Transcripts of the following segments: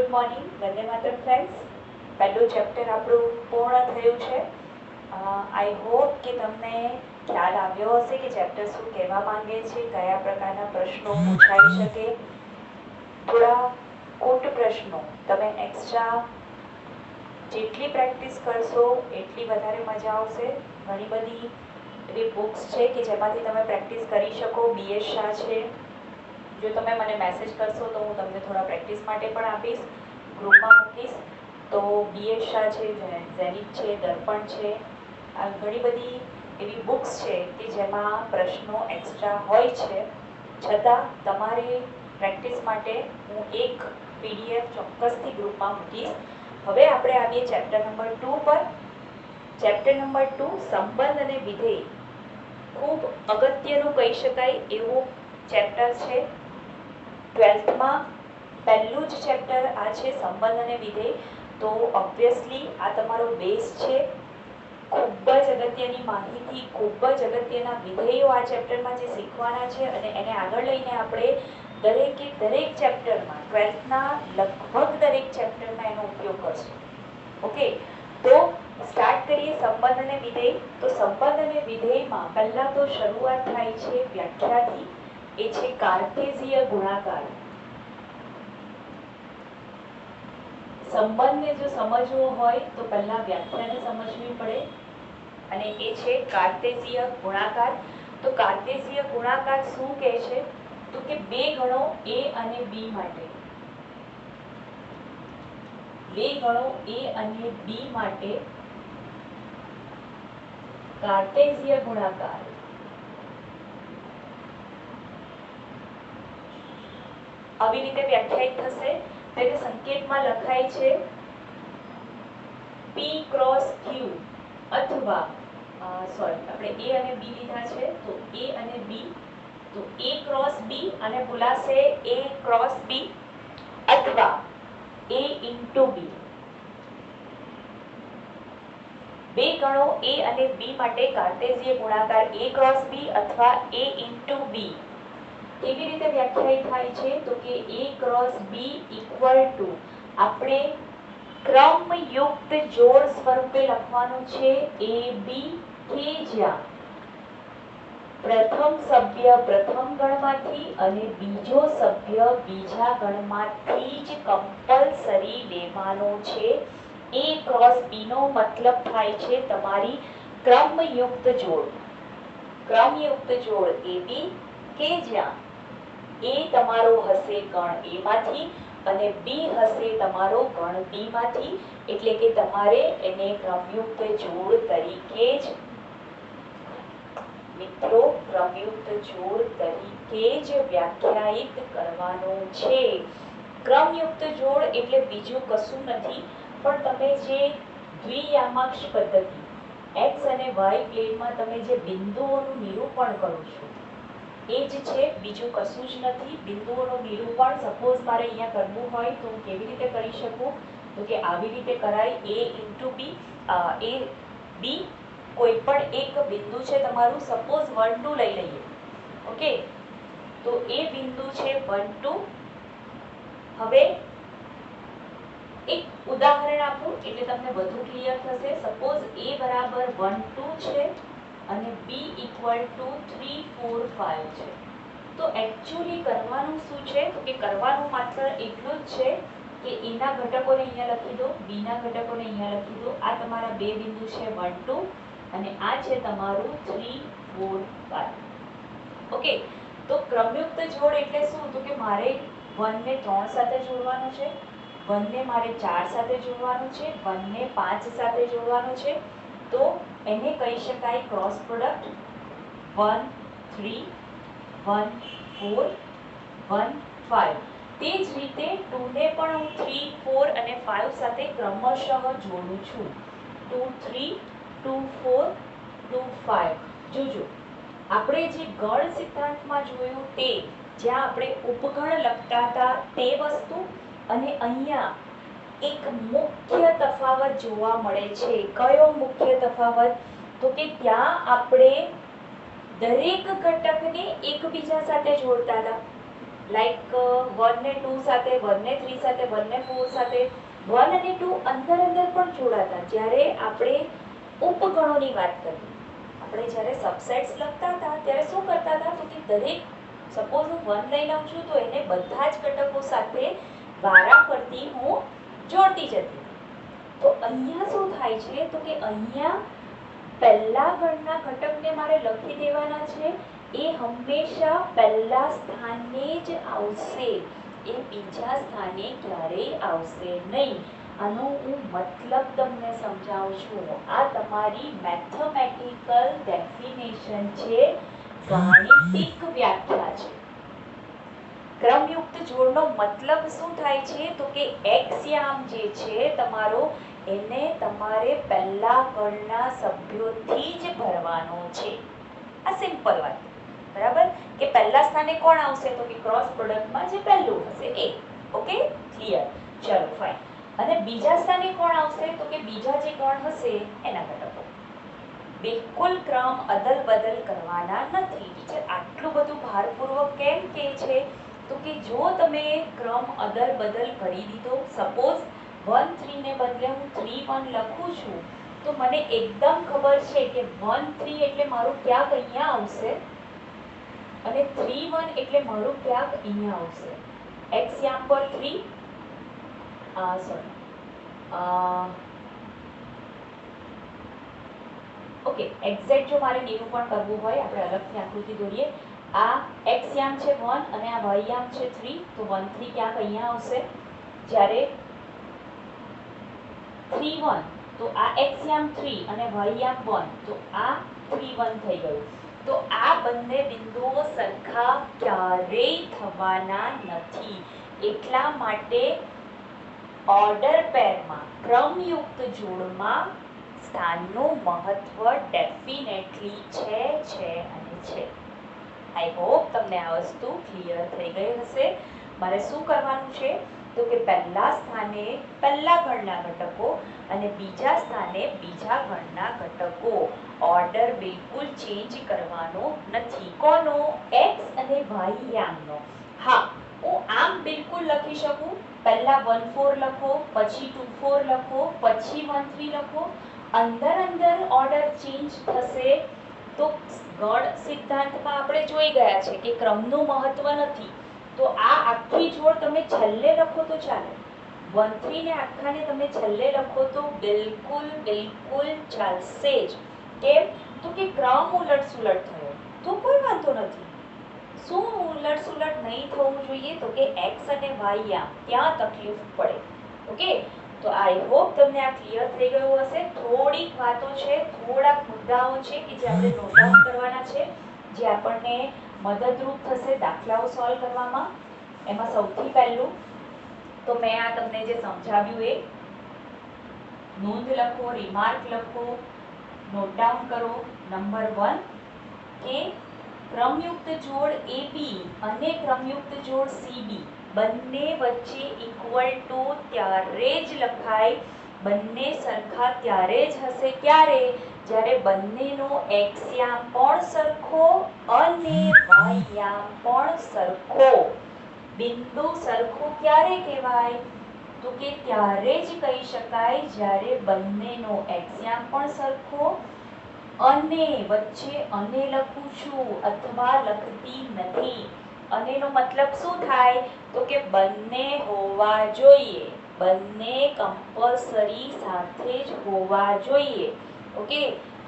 Good morning Vande Mataram friends. પહેલું chapter આપણું પૂર્ણ થયું છે. આઈ હોપ કે તમને ખ્યાલ આવ્યો હશે કે ચેપ્ટર શું કહેવા માંગે છે, કયા પ્રકારના પ્રશ્નો પૂછાઈ શકે. થોડા કૂટ પ્રશ્નો તમે એક્સ્ટ્રા જેટલી પ્રેક્ટિસ કરશો એટલી વધારે મજા આવશે. ઘણી બધી એવી બુક્સ છે કે જેમાંથી તમે પ્રેક્ટિસ કરી શકો. BS શાહ છે, જો તમે મને મેસેજ કરશો તો હું તમને થોડા પ્રેક્ટિસ માટે પણ આપીશ, ગ્રુપમાં મૂકીશ. તો BS શાહ છે, ઝેનિથ છે, દર્પણ છે, આ ઘણી બધી એવી બુક્સ છે કે જેમાં પ્રશ્નો એક્સ્ટ્રા હોય છે. છતાં તમારે પ્રેક્ટિસ માટે હું એક PDF ચોક્કસથી ગ્રુપમાં મૂકીશ. હવે આપણે આવીએ ચેપ્ટર નંબર 2 પર. ચેપ્ટર નંબર 2 સંબંધ અને વિધેય. ખૂબ અગત્યનું કહી શકાય એવું ચેપ્ટર છે. 12થમાં પહેલું જ ચેપ્ટર આ છે, સંબંધ અને વિધેય. તો ઓબ્વિયસલી આ તમારો બેઝ છે. ખૂબ જ અગત્યની માહિતી, ખૂબ જ અગત્યના વિધેયો આ ચેપ્ટરમાં જે શીખવાના છે અને એને આગળ લઈને આપણે દરેક ચેપ્ટરમાં 12થના લગભગ દરેક ચેપ્ટરમાં એનો ઉપયોગ કરશું. ઓકે, તો સ્ટાર્ટ કરીએ સંબંધ અને વિધેય. તો સંબંધ અને વિધેયમાં પહેલા તો શરૂઆત થાય છે વ્યાખ્યાથી. એ છે કાર્ટેશીય ગુણાકાર. સંબંધને જો સમજવો હોય તો પહેલા વ્યાખ્યાને સમજવી પડે અને એ છે કાર્ટેશીય ગુણાકાર. તો કાર્ટેશીય ગુણાકાર શું કહે છે? તો કે બે ગણો A અને B માટે, બે ગણો A અને B માટે કાર્ટેશીય ગુણાકાર. આવી રીતે વ્યાખ્યાયિત થશે. તેને સંકેતમાં લખાય છે P ક્રોસ Q અથવા આપણે A અને B લીધા છે તો A અને B, તો A ક્રોસ B અને બોલાશે A ક્રોસ B અથવા A ઇન્ટુ B. બે ગણો A અને B માટે કાર્ટેશીય ગુણાકાર A ક્રોસ B અથવા A ઇન્ટુ B કેવી રીતે વ્યાખ્યાયિત થાય છે? તો કે A cross B equal to આપણે ક્રમયુક્ત જોડ સ્વરૂપે લખવાનું છે AB, કે જ્યાં પ્રથમ સભ્ય પ્રથમ ગણમાંથી અને બીજો સભ્ય બીજા ગણમાંથી જ કમ્પલસરી લેવાનો છે. A ક્રોસ B નો મતલબ થાય છે તમારી ક્રમયુક્ત જોડ. ક્રમયુક્ત જોડ AB કે જ્યાં A તમારો હશે ગણ A માંથી અને B હશે તમારો ગણ B માંથી. એટલે કે તમારે એને ક્રમયુક્ત જોડ તરીકે જ મિત્રો ક્રમયુક્ત જોડ તરીકે જ વ્યાખ્યાયિત કરવાનો છે. ક્રમયુક્ત જોડ એટલે બીજું કશું નથી, પણ તમે જે દ્વિયામાક્ષ પદ્ધતિ X અને Y પ્લેનમાં તમે જે બિંદુઓનું નિરૂપણ કરો છો એ જ છે, બીજું કશું જ નથી. બિંદુઓનું નિરૂપણ સપોઝ મારે અહીંયા કરવું હોય તો હું કેવી રીતે કરી શકું? તો કે આવી રીતે કરાય A into B. A B કોઈ પણ એક બિંદુ છે તમારું, સપોઝ 1 2 લઈ લઈએ. ઓકે, તો એ બિંદુ છે 1 2. હવે એક ઉદાહરણ આપું એટલે તમને વધુ ક્લિયર થશે. સપોઝ A બરાબર 1 2 છે અને B ઇક્વલ ટુ 3 4 5 છે. તો એકચ્યુઅલી કરવાનું શું છે? તો કે કરવાનું માત્ર એટલું જ છે કે A ના ઘટકોને અહીંયા લખી દો, B ના ઘટકોને અહીંયા લખી દો. આ તમારા બે બિંદુ છે 1 2 અને આ છે તમારું 3 4 5. ઓકે, તો ક્રમયુક્ત જોડ એટલે શું? તો કે મારે 1 ને 3 સાથે જોડવાનું છે, 1 ને મારે 4 સાથે જોડવાનું છે, 1 ને 5 સાથે જોડવાનું છે. તો એને કહી શકાય ક્રોસ પ્રોડક્ટ 1 3 1 4 1 5. તે જ રીતે 2 ને પણ હું 3 4 અને 5 સાથે ક્રમશઃ જોડું છું. 2 3 2 4 2 5. જોજો, આપણે જે ગણ સિદ્ધાંતમાં જોયું તે, જ્યાં આપણે ઉપગણ લખતા હતા તે વસ્તુ અને અહીંયા એક મુખ્ય તફાવત જોવા મળે છે. કયો મુખ્ય તફાવત? તો કે ત્યાં આપણે દરેક ઘટકને એકબીજા સાથે જોડતા હતા લાઈક 1 ને 2 સાથે, 1 ને 3 સાથે, 1 ને 4 સાથે, 1 અને 2 અંદર અંદર પણ જોડાતા. જ્યારે આપણે ઉપગણોની વાત કરીએ, આપણે જ્યારે સબસેટ્સ લખતા હતા ત્યારે શું કરતા હતા તો કે દરેક, સપોઝ હું 1 લઈ લઉં છું તો એને બધા જ ઘટકો સાથે વારાફરતી હું જોડતી જતી. તો અહીંયા શું થાય છે તો કે અહીંયા પહેલા ગણના ઘટકને મારે લખી દેવાના છે. એ હંમેશા પહેલા સ્થાને જ આવશે, એ બીજા સ્થાને ક્યારેય આવશે નહીં. આનો હું મતલબ તમને સમજાવું છું. આ તમારી મેથેમેટિકલ ડેફિનેશન છે, ગાણિતિક વ્યાખ્યા છે. ક્રમયુક્ત જોડનો મતલબ શું થાય છે તો કે એક્સયામ જે છે તમારો, એને તમારે પહેલા ગણના સભ્યોથી જ ભરવાનો છે. આ સિમ્પલ વાત, બરાબર? કે પહેલા સ્થાને કોણ આવશે તો કે ક્રોસ પ્રોડક્ટમાં જે પહેલું હશે એ. Okay, clear? ચલો ફાઇન. અને બીજા સ્થાને કોણ આવશે તો કે બીજા જે ગણ હશે એના ઘટકો. બિલકુલ ક્રમ અદલ બદલ કરવાના નથી. ટીચર આટલું બધું ભારપૂર્વક કેમ કહે છે તો કે જો તમે ક્રમ અદલ બદલ કરી દીધો, સપોઝ 1 3 ને બદલે હું 3 1 લખું છું, તો મને એકદમ ખબર છે કે 1 3 એટલે મારું ક્યાંક અહીંયા આવશે અને 3 1 એટલે મારું ક્યાંક અહીંયા આવશે. એક્ઝામ્પલ 3 ઓકે, એક્ઝેક્ટ જો મારે નિરૂપણ કરવું હોય, આપણે અલગથી આકૃતિ દોરીએ. આ x યામ છે 1 અને આ y યામ છે 3, તો 1 3 ક્યાંક અહીંયા આવશે. જ્યારે 3 1 તો આ x યામ 3 અને y યામ 1, તો આ 3 1 થઈ ગયું. તો આ બંને બિંદુઓ સરખા ક્યારેય થવાના નથી. એટલા માટે ઓર્ડર પેરમાં, ક્રમયુક્ત જોડમાં સ્થાનનું મહત્વ ડેફિનેટલી છે અને છે. આઈ હોપ તમને આ વસ્તુ ક્લિયર થઈ ગઈ હશે. મારે શું કરવાનું છે તો કે પહેલા સ્થાને પહેલા ગણના ઘટકો અને બીજા સ્થાને બીજા ગણના ઘટકો. ઓર્ડર બિલકુલ ચેન્જ કરવાનો નથી. કોનો? x અને y યામનો. હા, હું આમ બિલકુલ લખી શકું. પહેલા 1 4 લખો, પછી 2 4 લખો, પછી 1 3 લખો. અંદર અંદર ઓર્ડર ચેન્જ થશે. તો ગણ સિદ્ધાંતમાં આપણે જોઈ ગયા છે કે ક્રમનું મહત્વ નથી. તો આ આખી જોડ તમે છેલ્લે લખો તો ચાલે. 1 3 ને આખાને તમે છેલ્લે લખો તો બિલકુલ બિલકુલ ચાલશે જ. કેમ? તો કે ક્રમ ઉલટ સુલટ થયો તો કોઈ વાંધો નથી. શું ઉલટ સુલટ નહીં થવું જોઈએ તો કે x અને y યામ, ત્યાં તકલીફ પડે. ઓકે, તો આઈ હોપ તમને આ ક્લિયર થઈ ગયું હશે. થોડીક વાતો છે, થોડાક મુદ્દાઓ છે કે જે આપણે નોટ ડાઉન કરવાના છે, જે આપણને મદદરૂપ થશે દાખલાઓ સોલ્વ કરવામાં. એમાં સૌથી પહેલું તો મેં આ તમને જે સમજાવ્યું એ નોંધ લખો, રિમાર્ક લખો, નોટ ડાઉન કરો. નંબર 1 કે ક્રમયુક્ત જોડ AB અને ક્રમયુક્ત જોડ CB બંને વચ્ચે ઇક્વલ ટુ ત્યારે જ લખાય, બંને સરખા ત્યારે જ હશે. ક્યારે? જ્યારે બંનેનો x યામ પણ સરખો અને y યામ પણ સરખો. બિંદુ સરખો ક્યારે કહેવાય તો કે ત્યારે જ કહી શકાય જ્યારે બંનેનો x યામ પણ સરખો અને વચ્ચે અને લખું છું અથવા લખતી નથી. અનેનો મતલબ શું થાય તો કે બંને હોવા જોઈએ, બંને કમ્પલસરી સાથે જ હોવા જોઈએ. ઓકે,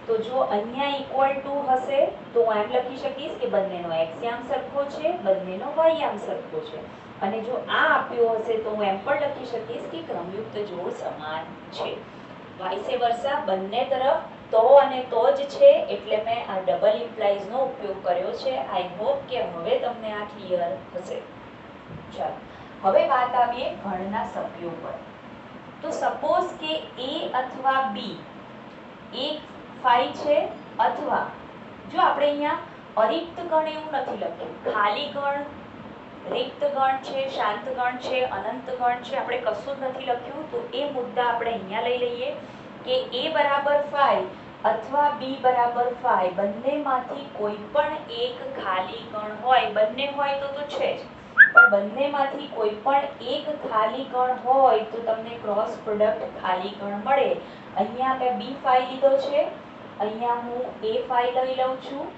તો જો અહીંયા ઇક્વલ ટુ હશે તો હું એમ લખી શકીશ કે બંનેનો x યામ સરખો છે, બંનેનો y યામ સરખો છે. અને જો આ આપ્યો હશે તો હું એમ પણ લખી શકીશ કે ક્રમયુક્ત જોડ સમાન છે. વાઇસે વર્સા બંને તરફ તો અને તો જ છે, એટલે મેં આ ડબલ ઇમ્પ્લાઇઝ નો ઉપયોગ કર્યો છે. આઈ હોપ કે હવે તમને આ ક્લિયર હશે. ચાલો હવે વાત આવીએ ગણના સભ્યો પર. તો સપોઝ કે A અથવા B એક 5 છે, અથવા જો આપણે અહીંયા અરિક્ત ગણ એવું નથી લખ્યું, ખાલી ગણ, રિક્ત ગણ છે, શાંત ગણ છે, અનંત ગણ છે, આપણે કશું જ નથી લખ્યું. તો એ મુદ્દા આપણે અહીંયા લઈ લઈએ કે A બરાબર 5 અથવા B બરાબર 5 બંનેમાંથી કોઈ પણ એક ખાલી ગણ હોય, બંને હોય તો છે જ, પણ બંનેમાંથી કોઈ પણ એક ખાલી કણ હોય તો તમને ક્રોસ પ્રોડક્ટ ખાલી કણ મળે. અહીંયા મેં બી ફાઈ લીધો છે, અહીંયા હું એ ફાઈ લઈ લઉં છું.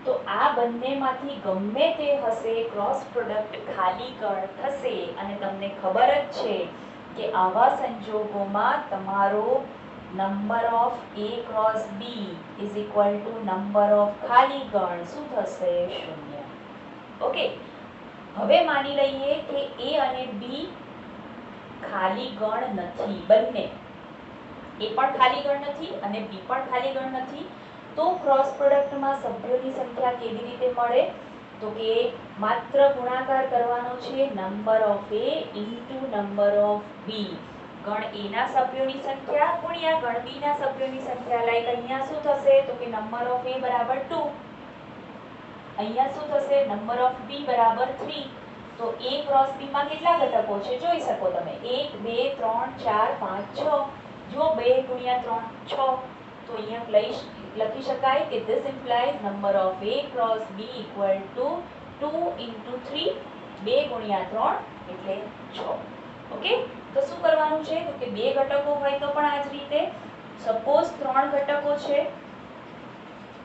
તો આ બંનેમાંથી ગમે તે હશે ક્રોસ પ્રોડક્ટ ખાલી કણ થશે. અને તમને ખબર જ છે કે આવા સંજોગોમાં તમારો number of A cross B is equal to number of ખાલી કણ શું થશે? 0. ઓકે, હવે માની લઈએ કે એ અને બી ખાલી ગણ નથી, બંને એ પણ ખાલી ગણ નથી અને બી પણ ખાલી ગણ નથી. તો ક્રોસ પ્રોડક્ટમાં સભ્યોની સંખ્યા કેવી રીતે મળે? તો કે માત્ર ગુણાકાર કરવાનો છે number of A into number of B. ગણ એ ના સભ્યોની સંખ્યા ગુણ્યા ગણ બી ના સભ્યોની સંખ્યા. લાઈક અહીંયા શું થશે? તો કે નંબર ઓફ એ બરાબર 2, અહીંયા શું થશે? નંબર ઓફ બી બરાબર 3. તો એ ક્રોસ બી માં કેટલા ઘટકો છે જોઈ શકો તમે. 1 2 3 4 5 6. જો 2 ગુણ્યા 3 6. તો અહીંયા લખી શકાય કે this implies number of a cross b equal to 2 into 3. 2 ગુણ્યા 3 એટલે 6. ઓકે, તો શું કરવાનું છે? તો કે 2 ઘટકો હોય તો પણ આ જ રીતે. સપોઝ 3 ઘટકો છે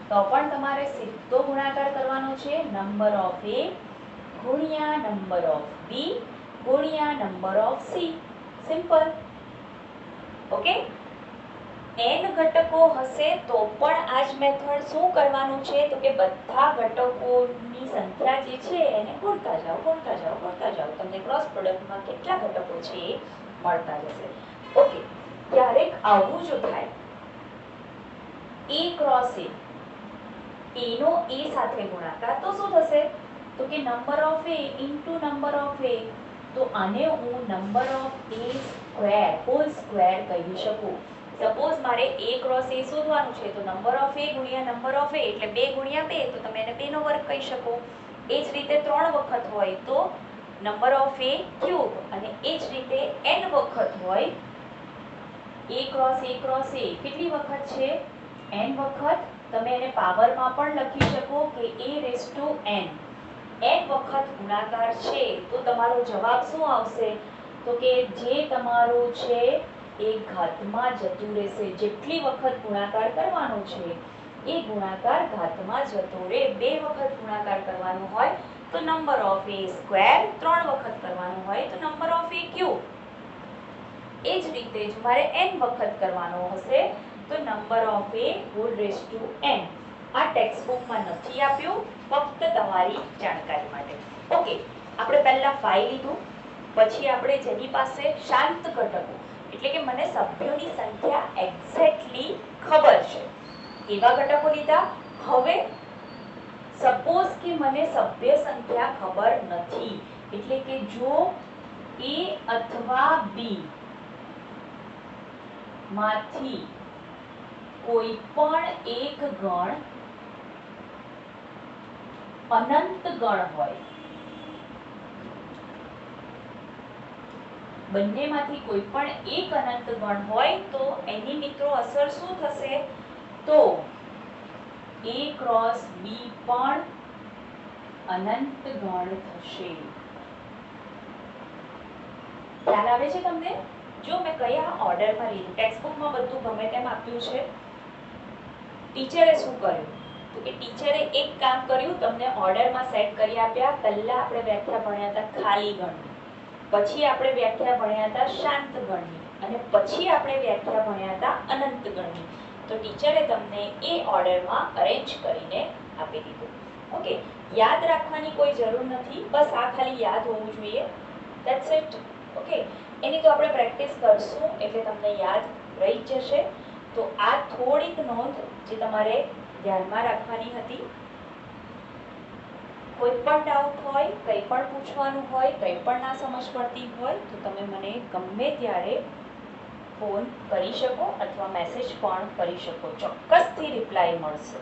તો પણ તમારે સીધો ગુણાકાર કરવાનો છે નંબર ઓફ એ ગુણ્યા નંબર ઓફ બી ગુણ્યા number of C. Simple. Okay, n ઘટકો હશે તો પણ આ જ મેથડ શું કરવાનું છે? તો કે બધા ઘટકોની સંખ્યા જે છે એને ગુણતા જાઓ ગુણતા જાઓ ગુણતા જાઓ. તમને ક્રોસ પ્રોડક્ટમાં કેટલા ઘટકો છે એ મળતા જશે. ઓકે, ક્યારેક આવું જો થાય એ ક્રોસ એ નો એ સાથે ગુણાકાર તો શું થશે? તો કે number of A into number of A. તો આને હું number of A square whole square કહી શકું. સપોઝ મારે a ક્રોસ a શોધવાનું છે તો નંબર ઓફ a ગુણ્યા નંબર ઓફ a એટલે 2 ગુણ્યા 2. તો તમે એને 2 નો વર્ગ કહી શકો. એ જ રીતે 3 વખત હોય તો નંબર ઓફ a ક્યુબ. અને એ જ રીતે n વખત હોય a ક્રોસ a કેટલી વખત છે? n વખત. તમે એને પાવરમાં પણ લખી શકો કે a raise to n. n વખત ગુણાકાર છે તો તમારો જવાબ શું આવશે? તો કે જે તમારું છે એ ઘાતમાં જતું રહેશે. જેટલી વખત ગુણાકાર કરવાનો છે એ ગુણાકાર ઘાતમાં જતો રહે. 2 વખત ગુણાકાર કરવાનો હોય તો નંબર ઓફ એ સ્ક્વેર. 3 વખત કરવાનો હોય તો નંબર ઓફ એ ક્યુબ. એ જ રીતે જ મારે n વખત કરવાનો હશે તો number of A whole raise to n. આ ટેક્સ્ટ બુકમાં નથી આપ્યું, ફક્ત તમારી જાણકારી માટે. ઓકે, આપણે પહેલા 5 લીધું, પછી આપણે જેની પાસે શાંત ઘટકો એટલે કે મને સભ્યોની સંખ્યા એક્ઝેક્ટલી ખબર છે એવા ઘટકો લીધા. હવે સપોઝ કે મને સભ્ય સંખ્યા ખબર નથી એટલે કે જો a અથવા b માંથી કોઈ પણ એક ગણ અનંત ગણ હોય, બંનેમાંથી કોઈ પણ એક અનંત ગણ હોય તો એની મિત્રો અસર શું થશે? તો a ક્રોસ b પણ અનંત ગણ થશે. ખ્યાલ આવે છે તમને? જો મેં કયા ઓર્ડરમાં લીધું, ટેક્સ્ટ બુકમાં બધું ગમે તેમ આપ્યું છે. ટીચરે શું કર્યું? તો કે ટીચરે એક કામ કર્યું, તમને ઓર્ડરમાં સેટ કરી આપ્યા. પહેલા આપણે વ્યાખ્યા ભણ્યા હતા ખાલી ગણની, પછી આપણે વ્યાખ્યા ભણ્યા હતા શાંત ગણની અને પછી આપણે વ્યાખ્યા ભણ્યા હતા અનંત ગણની. તો ટીચરે તમને એ ઓર્ડરમાં અરેન્જ કરીને આપી દીધું. ઓકે, યાદ રાખવાની કોઈ જરૂર નથી, બસ આ ખાલી યાદ હોવું જોઈએ. That's it. ઓકે, એની તો આપણે પ્રેક્ટિસ કરશું એટલે તમને યાદ રહી જ જશે. તો આ થોડીક નોંધ જે તમારે ધ્યાનમાં રાખવાની હતી. કોઈ પણ ડાઉટ હોય, કંઈ પણ પૂછવાનું હોય, કંઈ પણ ના સમજ પડતી હોય તો તમે મને ગમે ત્યારે ફોન કરી શકો અથવા મેસેજ પણ કરી શકો. ચોક્કસથી રિપ્લાય મળશે.